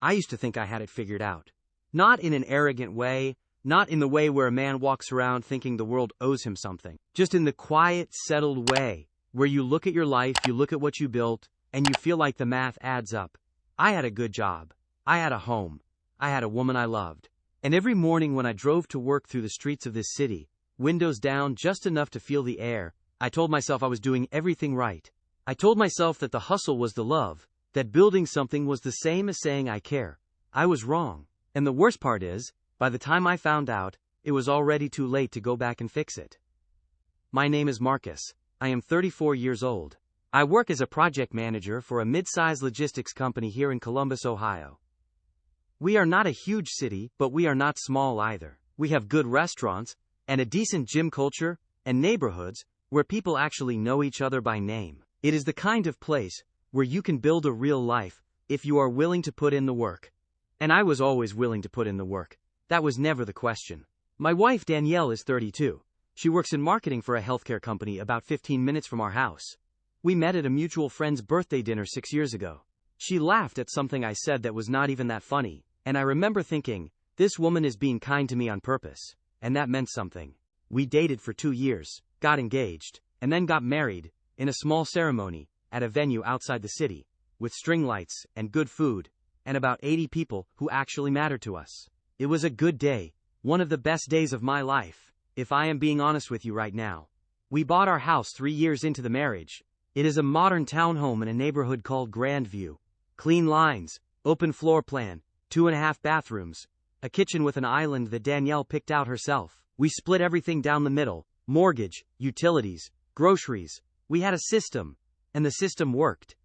I used to think I had it figured out. Not in an arrogant way, not in the way where a man walks around thinking the world owes him something. Just in the quiet, settled way, where you look at your life, you look at what you built, and you feel like the math adds up. I had a good job. I had a home. I had a woman I loved. And every morning when I drove to work through the streets of this city, windows down just enough to feel the air, I told myself I was doing everything right. I told myself that the hustle was the love, that building something was the same as saying I care. I was wrong. And the worst part is, by the time I found out, it was already too late to go back and fix it. My name is Marcus. I am 34 years old. I work as a project manager for a mid-sized logistics company here in Columbus, Ohio. We are not a huge city, but we are not small either. We have good restaurants, and a decent gym culture, and neighborhoods where people actually know each other by name. It is the kind of place where you can build a real life if you are willing to put in the work. And I was always willing to put in the work. That was never the question. My wife Danielle is 32. She works in marketing for a healthcare company about 15 minutes from our house. We met at a mutual friend's birthday dinner 6 years ago. She laughed at something I said that was not even that funny, and I remember thinking, this woman is being kind to me on purpose. And that meant something. We dated for 2 years, got engaged, and then got married, in a small ceremony, at a venue outside the city, with string lights, and good food, and about 80 people who actually mattered to us. It was a good day, one of the best days of my life, if I am being honest with you right now. We bought our house 3 years into the marriage. It is a modern townhome in a neighborhood called Grandview. Clean lines, open floor plan, 2.5 bathrooms, a kitchen with an island that Danielle picked out herself. We split everything down the middle, mortgage, utilities, groceries. We had a system, and the system worked.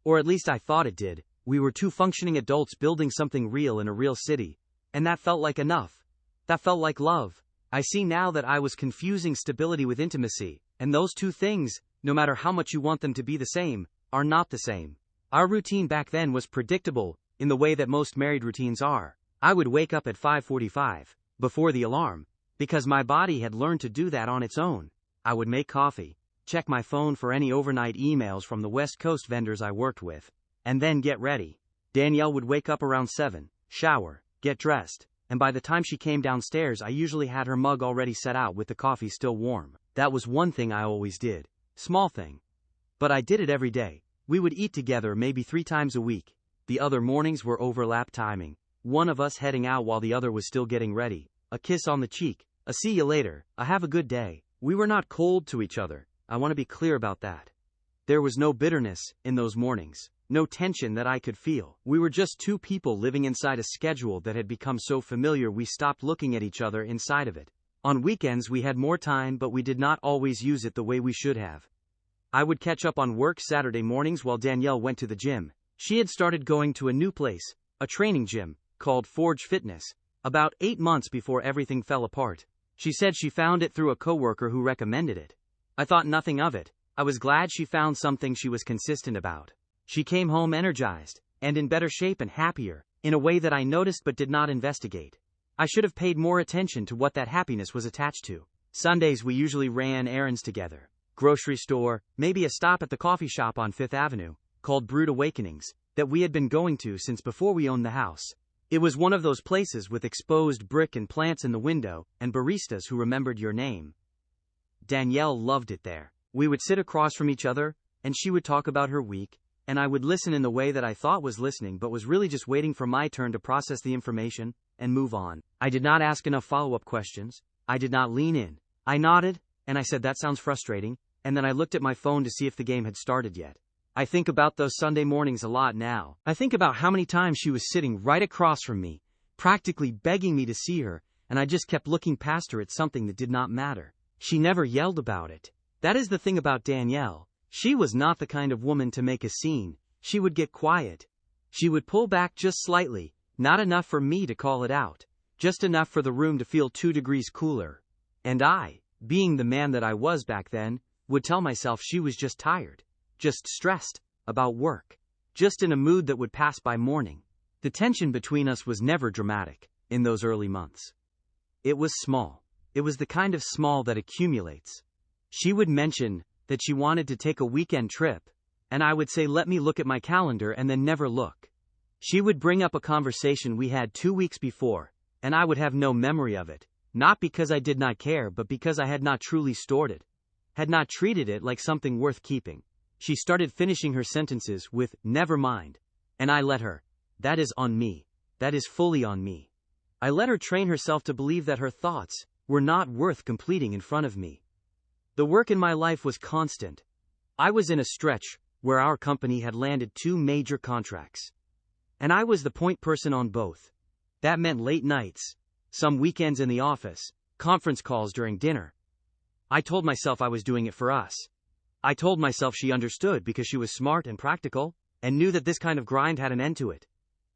Or at least I thought it did. We were two functioning adults building something real in a real city. And that felt like enough. That felt like love. I see now that I was confusing stability with intimacy, and those two things, no matter how much you want them to be the same, are not the same. Our routine back then was predictable, in the way that most married routines are. I would wake up at 5:45, before the alarm, because my body had learned to do that on its own. I would make coffee, check my phone for any overnight emails from the West Coast vendors I worked with, and then get ready. Danielle would wake up around 7, shower, get dressed, and by the time she came downstairs I usually had her mug already set out with the coffee still warm. That was one thing I always did. Small thing. But I did it every day. We would eat together maybe 3 times a week. The other mornings were overlap timing. One of us heading out while the other was still getting ready. A kiss on the cheek. A see you later. A have a good day. We were not cold to each other. I want to be clear about that. There was no bitterness in those mornings. No tension that I could feel. We were just two people living inside a schedule that had become so familiar we stopped looking at each other inside of it. On weekends we had more time, but we did not always use it the way we should have. I would catch up on work Saturday mornings while Danielle went to the gym. She had started going to a new place, a training gym, called Forge Fitness, about 8 months before everything fell apart. She said she found it through a coworker who recommended it. I thought nothing of it. I was glad she found something she was consistent about. She came home energized, and in better shape and happier, in a way that I noticed but did not investigate. I should have paid more attention to what that happiness was attached to. Sundays we usually ran errands together. Grocery store, maybe a stop at the coffee shop on 5th Avenue, called Brewed Awakenings, that we had been going to since before we owned the house. It was one of those places with exposed brick and plants in the window, and baristas who remembered your name. Danielle loved it there. We would sit across from each other, and she would talk about her week, and I would listen in the way that I thought was listening but was really just waiting for my turn to process the information and move on. I did not ask enough follow-up questions. I did not lean in. I nodded, and I said that sounds frustrating, and then I looked at my phone to see if the game had started yet. I think about those Sunday mornings a lot now. I think about how many times she was sitting right across from me, practically begging me to see her, and I just kept looking past her at something that did not matter. She never yelled about it. That is the thing about Danielle. She was not the kind of woman to make a scene. She would get quiet. She would pull back just slightly, not enough for me to call it out, just enough for the room to feel 2 degrees cooler. And I, being the man that I was back then, would tell myself she was just tired, just stressed about work, just in a mood that would pass by morning. The tension between us was never dramatic in those early months. It was small. It was the kind of small that accumulates. She would mention that she wanted to take a weekend trip, and I would say let me look at my calendar and then never look. She would bring up a conversation we had 2 weeks before, and I would have no memory of it, not because I did not care but because I had not truly stored it, had not treated it like something worth keeping. She started finishing her sentences with, "Never mind." And I let her. That is on me. That is fully on me. I let her train herself to believe that her thoughts were not worth completing in front of me. The work in my life was constant. I was in a stretch where our company had landed 2 major contracts. And I was the point person on both. That meant late nights, some weekends in the office, conference calls during dinner. I told myself I was doing it for us. I told myself she understood because she was smart and practical, and knew that this kind of grind had an end to it.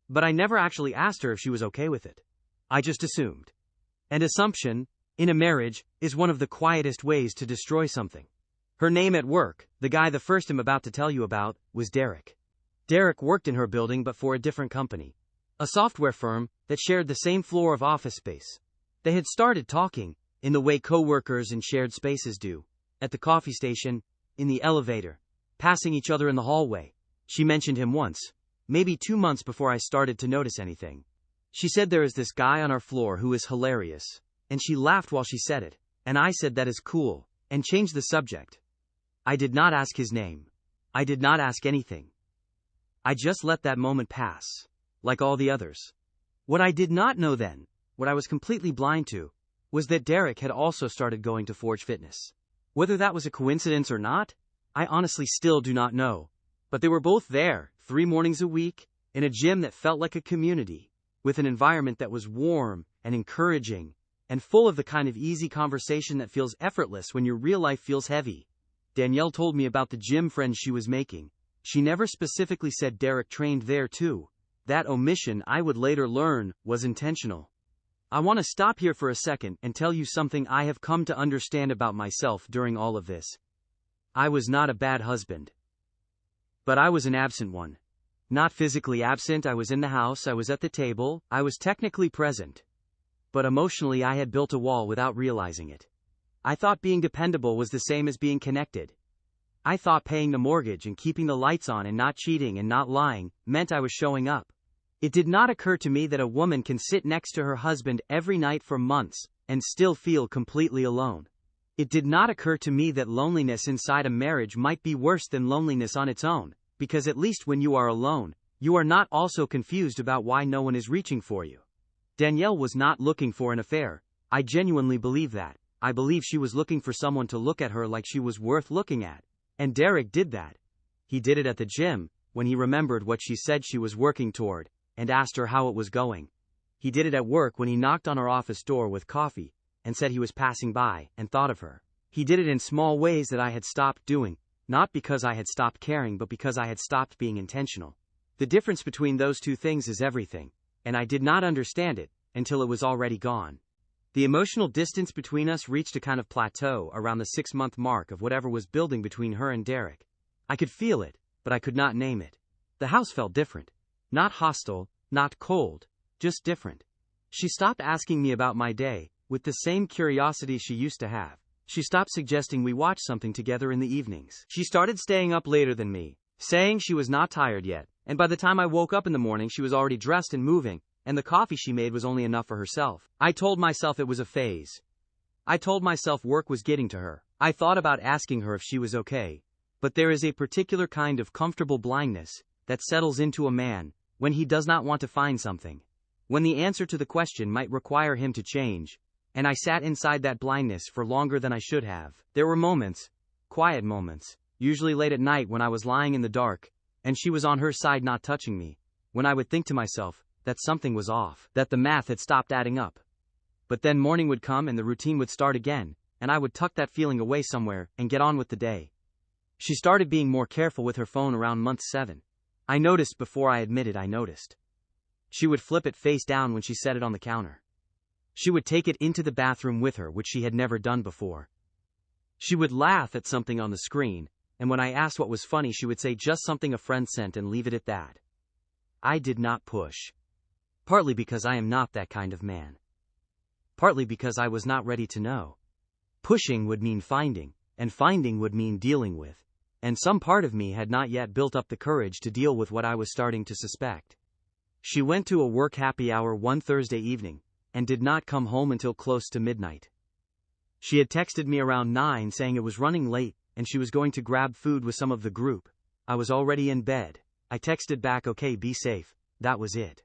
But I never actually asked her if she was okay with it. I just assumed. And assumption, in a marriage, is one of the quietest ways to destroy something. Her name at work, the guy the first I'm about to tell you about, was Derek. Derek worked in her building but for a different company. A software firm that shared the same floor of office space. They had started talking, in the way coworkers in shared spaces do. At the coffee station, in the elevator, passing each other in the hallway. She mentioned him once, maybe 2 months before I started to notice anything. She said there is this guy on our floor who is hilarious, and she laughed while she said it, and I said that is cool, and changed the subject. I did not ask his name. I did not ask anything. I just let that moment pass, like all the others. What I did not know then, what I was completely blind to, was that Derek had also started going to Forge Fitness. Whether that was a coincidence or not, I honestly still do not know. But they were both there, 3 mornings a week, in a gym that felt like a community, with an environment that was warm and encouraging, and full of the kind of easy conversation that feels effortless when your real life feels heavy. Danielle told me about the gym friends she was making. She never specifically said Derek trained there too. That omission, I would later learn, was intentional. I want to stop here for a second and tell you something I have come to understand about myself during all of this. I was not a bad husband. But I was an absent one. Not physically absent, I was in the house, I was at the table, I was technically present. But emotionally I had built a wall without realizing it. I thought being dependable was the same as being connected. I thought paying the mortgage and keeping the lights on and not cheating and not lying meant I was showing up. It did not occur to me that a woman can sit next to her husband every night for months and still feel completely alone. It did not occur to me that loneliness inside a marriage might be worse than loneliness on its own, because at least when you are alone, you are not also confused about why no one is reaching for you. Danielle was not looking for an affair. I genuinely believe that. I believe she was looking for someone to look at her like she was worth looking at. And Derek did that. He did it at the gym, when he remembered what she said she was working toward, and asked her how it was going. He did it at work when he knocked on her office door with coffee, and said he was passing by, and thought of her. He did it in small ways that I had stopped doing, not because I had stopped caring but because I had stopped being intentional. The difference between those two things is everything, and I did not understand it, until it was already gone. The emotional distance between us reached a kind of plateau around the 6-month mark of whatever was building between her and Derek. I could feel it, but I could not name it. The house felt different. Not hostile, not cold, just different. She stopped asking me about my day, with the same curiosity she used to have. She stopped suggesting we watch something together in the evenings. She started staying up later than me, saying she was not tired yet, and by the time I woke up in the morning she was already dressed and moving, and the coffee she made was only enough for herself. I told myself it was a phase. I told myself work was getting to her. I thought about asking her if she was okay. But there is a particular kind of comfortable blindness that settles into a man when he does not want to find something. When the answer to the question might require him to change. And I sat inside that blindness for longer than I should have. There were moments, quiet moments, usually late at night when I was lying in the dark, and she was on her side not touching me, when I would think to myself that something was off, that the math had stopped adding up. But then morning would come and the routine would start again, and I would tuck that feeling away somewhere and get on with the day. She started being more careful with her phone around month 7. I noticed before I admitted I noticed. She would flip it face down when she set it on the counter. She would take it into the bathroom with her, which she had never done before. She would laugh at something on the screen, and when I asked what was funny she would say just something a friend sent and leave it at that. I did not push. Partly because I am not that kind of man. Partly because I was not ready to know. Pushing would mean finding, and finding would mean dealing with. And some part of me had not yet built up the courage to deal with what I was starting to suspect. She went to a work happy hour one Thursday evening, and did not come home until close to midnight. She had texted me around 9 saying it was running late, and she was going to grab food with some of the group. I was already in bed. I texted back, okay, be safe. That was it.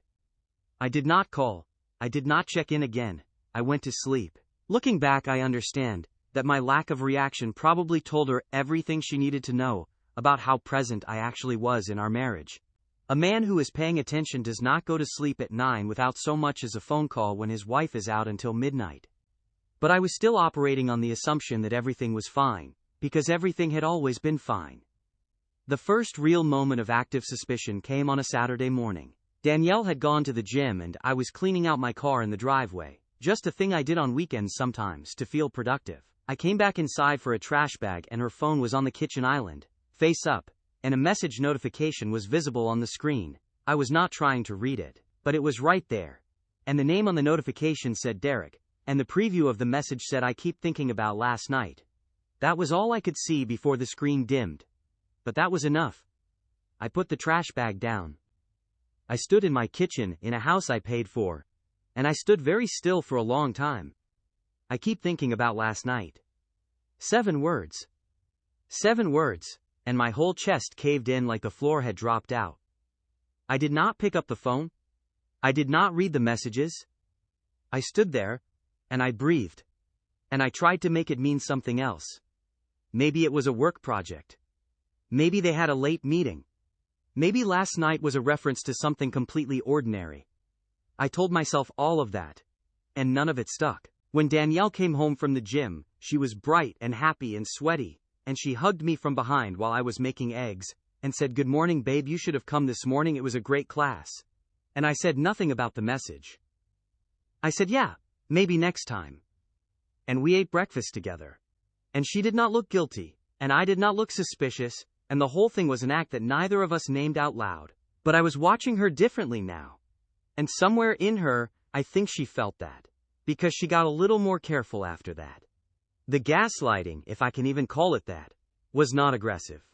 I did not call. I did not check in again. I went to sleep. Looking back, I understand that my lack of reaction probably told her everything she needed to know about how present I actually was in our marriage. A man who is paying attention does not go to sleep at 9 without so much as a phone call when his wife is out until midnight. But I was still operating on the assumption that everything was fine, because everything had always been fine. The first real moment of active suspicion came on a Saturday morning. Danielle had gone to the gym and I was cleaning out my car in the driveway, just a thing I did on weekends sometimes to feel productive. I came back inside for a trash bag and her phone was on the kitchen island, face up, and a message notification was visible on the screen. I was not trying to read it, but it was right there. And the name on the notification said Derek, and the preview of the message said I keep thinking about last night. That was all I could see before the screen dimmed. But that was enough. I put the trash bag down. I stood in my kitchen in a house I paid for, and I stood very still for a long time. I keep thinking about last night. 7 words. 7 words, and my whole chest caved in like the floor had dropped out. I did not pick up the phone. I did not read the messages. I stood there, and I breathed. And I tried to make it mean something else. Maybe it was a work project. Maybe they had a late meeting. Maybe last night was a reference to something completely ordinary. I told myself all of that, and none of it stuck. When Danielle came home from the gym, she was bright and happy and sweaty, and she hugged me from behind while I was making eggs, and said, "Good morning, babe, you should have come this morning, it was a great class." And I said nothing about the message. I said, "Yeah, maybe next time." And we ate breakfast together. And she did not look guilty, and I did not look suspicious, and the whole thing was an act that neither of us named out loud. But I was watching her differently now. And somewhere in her, I think she felt that. Because she got a little more careful after that. The gaslighting, if I can even call it that, was not aggressive.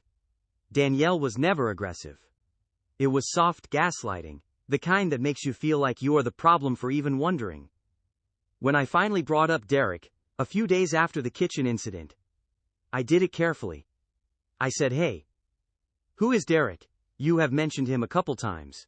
Danielle was never aggressive. It was soft gaslighting, the kind that makes you feel like you are the problem for even wondering. When I finally brought up Derek, a few days after the kitchen incident, I did it carefully. I said, "Hey, who is Derek? You have mentioned him a couple times."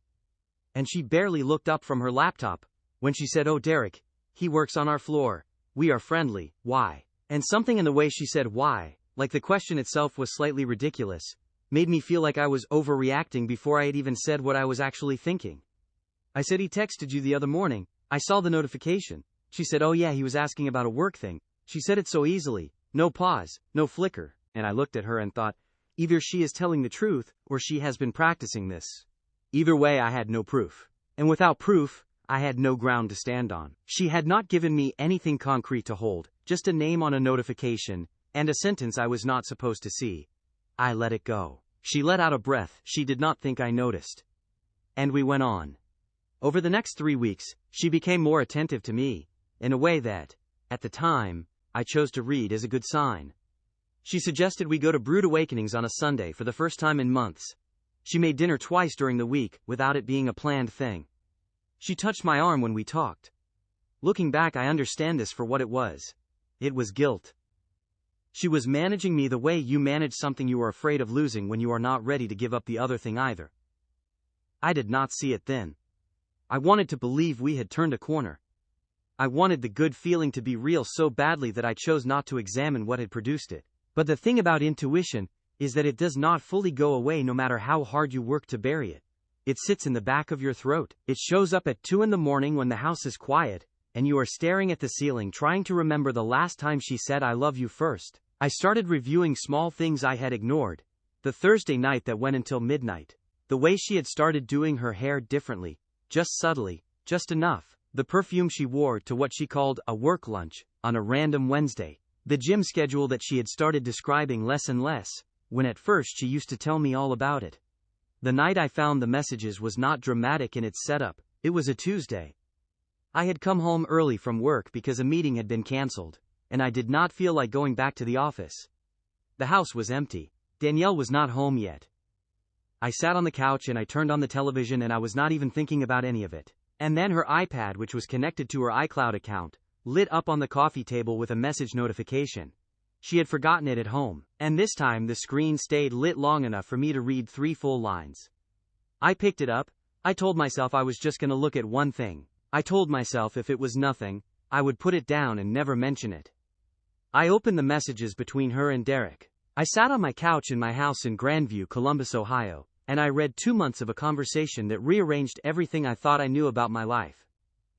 And she barely looked up from her laptop when she said, "Oh, Derek, he works on our floor. We are friendly. Why?" And something in the way she said why, like the question itself was slightly ridiculous, made me feel like I was overreacting before I had even said what I was actually thinking. I said, "He texted you the other morning. I saw the notification." She said, "Oh yeah, he was asking about a work thing." She said it so easily, no pause, no flicker, and I looked at her and thought, either she is telling the truth, or she has been practicing this. Either way, I had no proof. And without proof, I had no ground to stand on. She had not given me anything concrete to hold, just a name on a notification, and a sentence I was not supposed to see. I let it go. She let out a breath. She did not think I noticed. And we went on. Over the next 3 weeks, she became more attentive to me, in a way that, at the time, I chose to read as a good sign. She suggested we go to Brood Awakenings on a Sunday for the first time in months. She made dinner twice during the week, without it being a planned thing. She touched my arm when we talked. Looking back, I understand this for what it was. It was guilt. She was managing me the way you manage something you are afraid of losing when you are not ready to give up the other thing either. I did not see it then. I wanted to believe we had turned a corner. I wanted the good feeling to be real so badly that I chose not to examine what had produced it. But the thing about intuition is that it does not fully go away no matter how hard you work to bury it. It sits in the back of your throat. It shows up at 2 a.m. when the house is quiet, and you are staring at the ceiling trying to remember the last time she said "I love you" first. I started reviewing small things I had ignored. The Thursday night that went until midnight. The way she had started doing her hair differently, just subtly, just enough. The perfume she wore to what she called a work lunch on a random Wednesday. The gym schedule that she had started describing less and less, when at first she used to tell me all about it. The night I found the messages was not dramatic in its setup. It was a Tuesday. I had come home early from work because a meeting had been canceled, and I did not feel like going back to the office. The house was empty. Danielle was not home yet. I sat on the couch and I turned on the television and I was not even thinking about any of it. And then her iPad, which was connected to her iCloud account, lit up on the coffee table with a message notification. She had forgotten it at home, and this time the screen stayed lit long enough for me to read 3 full lines. I picked it up. I told myself I was just gonna look at one thing. I told myself if it was nothing, I would put it down and never mention it. I opened the messages between her and Derek. I sat on my couch in my house in Grandview, Columbus, Ohio, and I read 2 months of a conversation that rearranged everything I thought I knew about my life.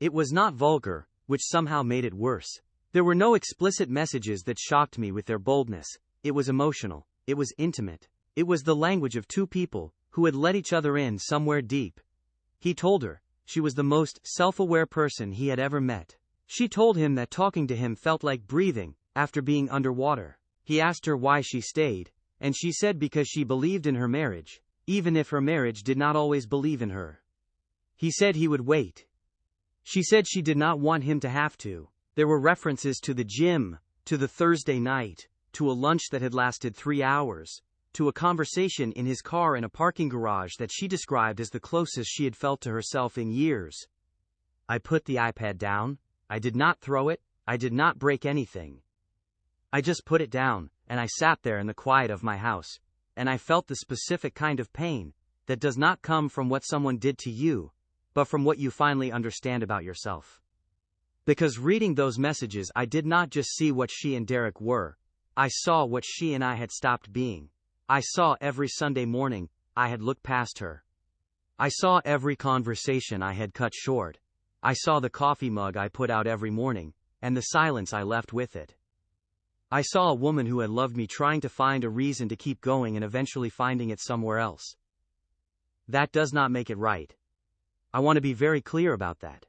It was not vulgar, which somehow made it worse. There were no explicit messages that shocked me with their boldness. It was emotional. It was intimate. It was the language of 2 people who had let each other in somewhere deep. He told her she was the most self-aware person he had ever met. She told him that talking to him felt like breathing after being underwater. He asked her why she stayed, and she said because she believed in her marriage, even if her marriage did not always believe in her. He said he would wait. She said she did not want him to have to. There were references to the gym, to the Thursday night, to a lunch that had lasted 3 hours, to a conversation in his car in a parking garage that she described as the closest she had felt to herself in years. I put the iPad down. I did not throw it. I did not break anything. I just put it down, and I sat there in the quiet of my house, and I felt the specific kind of pain that does not come from what someone did to you, but from what you finally understand about yourself. Because reading those messages, I did not just see what she and Derek were. I saw what she and I had stopped being. I saw every Sunday morning I had looked past her. I saw every conversation I had cut short. I saw the coffee mug I put out every morning, and the silence I left with it. I saw a woman who had loved me trying to find a reason to keep going and eventually finding it somewhere else. That does not make it right. I want to be very clear about that.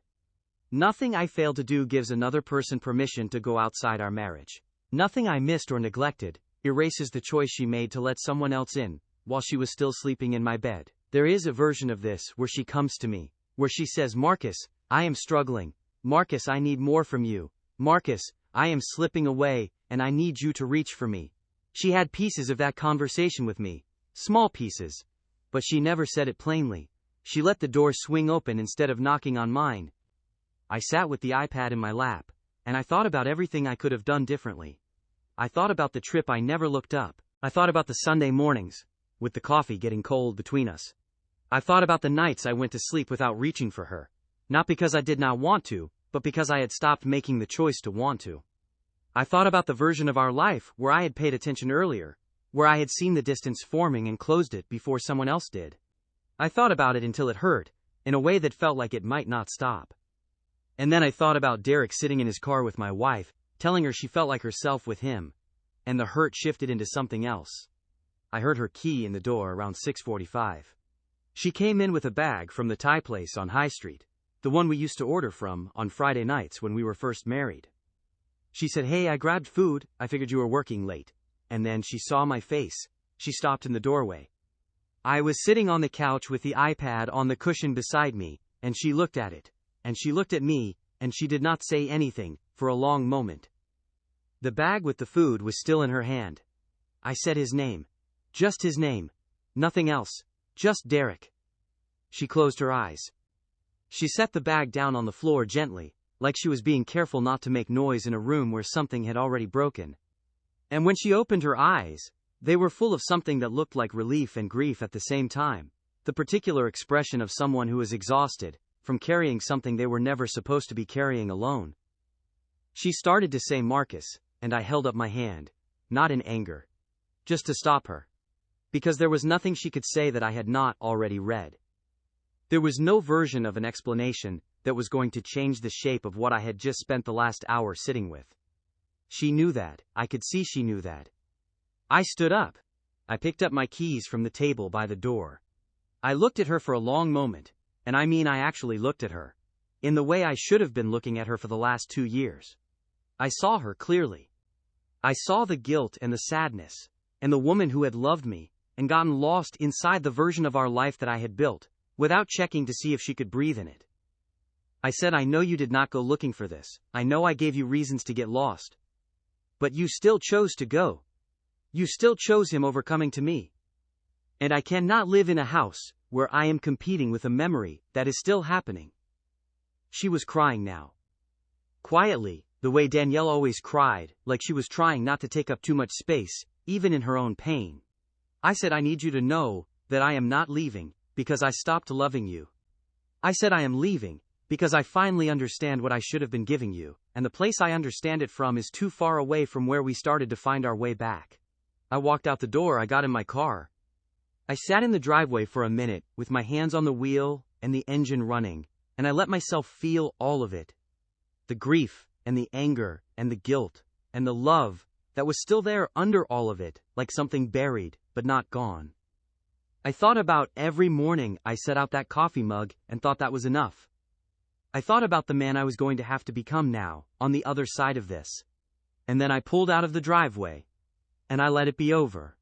Nothing I failed to do gives another person permission to go outside our marriage. Nothing I missed or neglected erases the choice she made to let someone else in while she was still sleeping in my bed. There is a version of this where she comes to me, where she says, "Marcus, I am struggling. Marcus, I need more from you. Marcus, I am slipping away, and I need you to reach for me." She had pieces of that conversation with me, small pieces, but she never said it plainly. She let the door swing open instead of knocking on mine. I sat with the iPad in my lap, and I thought about everything I could have done differently. I thought about the trip I never looked up. I thought about the Sunday mornings, with the coffee getting cold between us. I thought about the nights I went to sleep without reaching for her, not because I did not want to, but because I had stopped making the choice to want to. I thought about the version of our life where I had paid attention earlier, where I had seen the distance forming and closed it before someone else did. I thought about it until it hurt, in a way that felt like it might not stop. And then I thought about Derek sitting in his car with my wife, telling her she felt like herself with him, and the hurt shifted into something else. I heard her key in the door around 6:45. She came in with a bag from the Thai place on High Street, the one we used to order from on Friday nights when we were first married. She said, "Hey, I grabbed food, I figured you were working late." And then she saw my face. She stopped in the doorway. I was sitting on the couch with the iPad on the cushion beside me, and she looked at it, and she looked at me, and she did not say anything for a long moment. The bag with the food was still in her hand. I said his name. Just his name. Nothing else. Just Derek. She closed her eyes. She set the bag down on the floor gently, like she was being careful not to make noise in a room where something had already broken. And when she opened her eyes, they were full of something that looked like relief and grief at the same time, the particular expression of someone who is exhausted from carrying something they were never supposed to be carrying alone. She started to say Marcus, and I held up my hand, not in anger, just to stop her. Because there was nothing she could say that I had not already read. There was no version of an explanation that was going to change the shape of what I had just spent the last hour sitting with. She knew that. I could see she knew that. I stood up. I picked up my keys from the table by the door. I looked at her for a long moment, and I mean I actually looked at her, in the way I should have been looking at her for the last 2 years. I saw her clearly. I saw the guilt and the sadness, and the woman who had loved me, and gotten lost inside the version of our life that I had built, without checking to see if she could breathe in it. I said, "I know you did not go looking for this. I know I gave you reasons to get lost. But you still chose to go. You still chose him over coming to me. And I cannot live in a house where I am competing with a memory that is still happening. She was crying now. Quietly, the way Danielle always cried, like she was trying not to take up too much space, even in her own pain. I said, I need you to know that I am not leaving because I stopped loving you. I said I am leaving because I finally understand what I should have been giving you, and the place I understand it from is too far away from where we started to find our way back. I walked out the door. I got in my car. I sat in the driveway for a minute, with my hands on the wheel and the engine running, and I let myself feel all of it. The grief, and the anger, and the guilt, and the love that was still there under all of it, like something buried, but not gone. I thought about every morning I set out that coffee mug and thought that was enough. I thought about the man I was going to have to become now, on the other side of this. And then I pulled out of the driveway, and I let it be over.